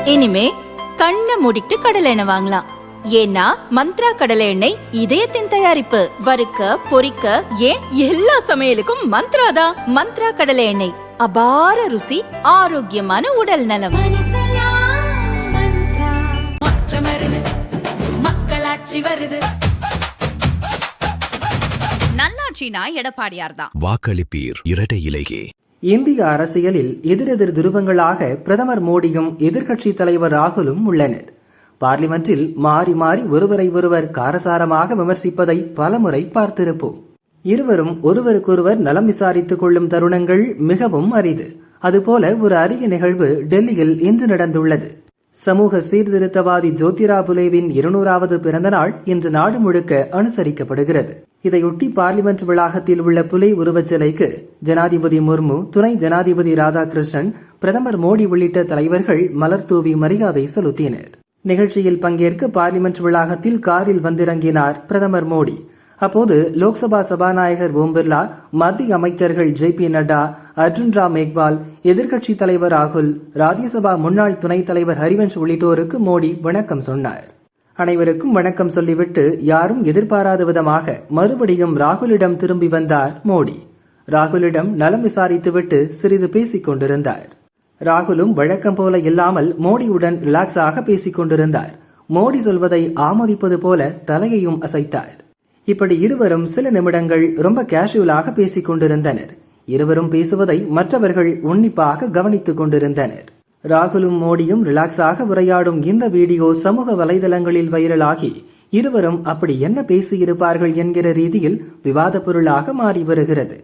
இனிமே கண்ணை மூடிட்டு கடலை எண்ணெய் வாங்கலாம். ஏன்னா மந்த்ரா கடலை எண்ணெய் இதயத்தின் தயாரிப்பு. வறுக்க பொரிக்க ஏன் எல்லா சமையலுக்கும் மந்த்ரா தான். மந்த்ரா கடலை எண்ணெய், அபார ருசி, ஆரோக்கியமான உடல் நலம். மக்களாட்சி வருது. நல்லாட்சினா எடப்பாடியார் தான். வாக்களிப்பீர் இரட்டை இலையே. இந்திய அரசியலில் எதிரெதிர் துருவங்களாக பிரதமர் மோடியும் எதிர்க்கட்சி தலைவர் ராகுலும் உள்ளனர். பார்லிமென்றில் மாறி மாறி ஒருவரை ஒருவர் காரசாரமாக விமர்சிப்பதை பலமுறை பார்த்திருப்போம். இருவரும் ஒருவருக்கொருவர் நலம் விசாரித்துக் கொள்ளும் தருணங்கள் மிகவும் அரிது. அதுபோல ஒரு அரிய நிகழ்வு டெல்லியில் இன்று நடந்துள்ளது. சமூக சீர்திருத்தவாதி ஜோதிரா புலேவின் 200வது பிறந்த நாள் இன்று நாடு முழுக்க அனுசரிக்கப்படுகிறது. இதையொட்டி பார்லிமெண்ட் வளாகத்தில் உள்ள புலே உருவச் சிலைக்கு ஜனாதிபதி முர்மு, துணை ஜனாதிபதி ராதாகிருஷ்ணன், பிரதமர் மோடி உள்ளிட்ட தலைவர்கள் மலர் தூவி மரியாதை செலுத்தினர். நிகழ்ச்சியில் பங்கேற்க பார்லிமெண்ட் வளாகத்தில் காரில் வந்திறங்கினார் பிரதமர் மோடி. அப்போது லோக்சபா சபாநாயகர் ஓம் பிர்லா, மத்திய அமைச்சர்கள் ஜே.பி. நட்டா, அர்ஜுன் ராம் மேக்வால், எதிர்க்கட்சி தலைவர் ராகுல், ராஜ்யசபா முன்னாள் துணைத் தலைவர் ஹரிவன்ஷ் உள்ளிட்டோருக்கு மோடி வணக்கம் சொன்னார். அனைவருக்கும் வணக்கம் சொல்லிவிட்டு யாரும் எதிர்பாராத விதமாக மறுபடியும் ராகுலிடம் திரும்பி வந்தார் மோடி. ராகுலிடம் நலம் விசாரித்துவிட்டு சிறிது பேசிக் கொண்டிருந்தார். ராகுலும் வழக்கம் போல இல்லாமல் மோடியுடன் ரிலாக்ஸாக பேசிக் கொண்டிருந்தார். மோடி சொல்வதை ஆமோதிப்பது போல தலையையும் அசைத்தார். இப்படி இருவரும் சில நிமிடங்கள் ரொம்ப கேஷுவலாக பேசிக் கொண்டிருந்தனர். இருவரும் பேசுவதை மற்றவர்கள் உன்னிப்பாக கவனித்துக் கொண்டிருந்தனர். ராகுலும் மோடியும் ரிலாக்ஸாக உரையாடும் இந்த வீடியோ சமூக வலைதளங்களில் வைரலாகி இருவரும் அப்படி என்ன பேசியிருப்பார்கள் என்கிற ரீதியில் விவாத பொருளாக மாறி வருகிறது.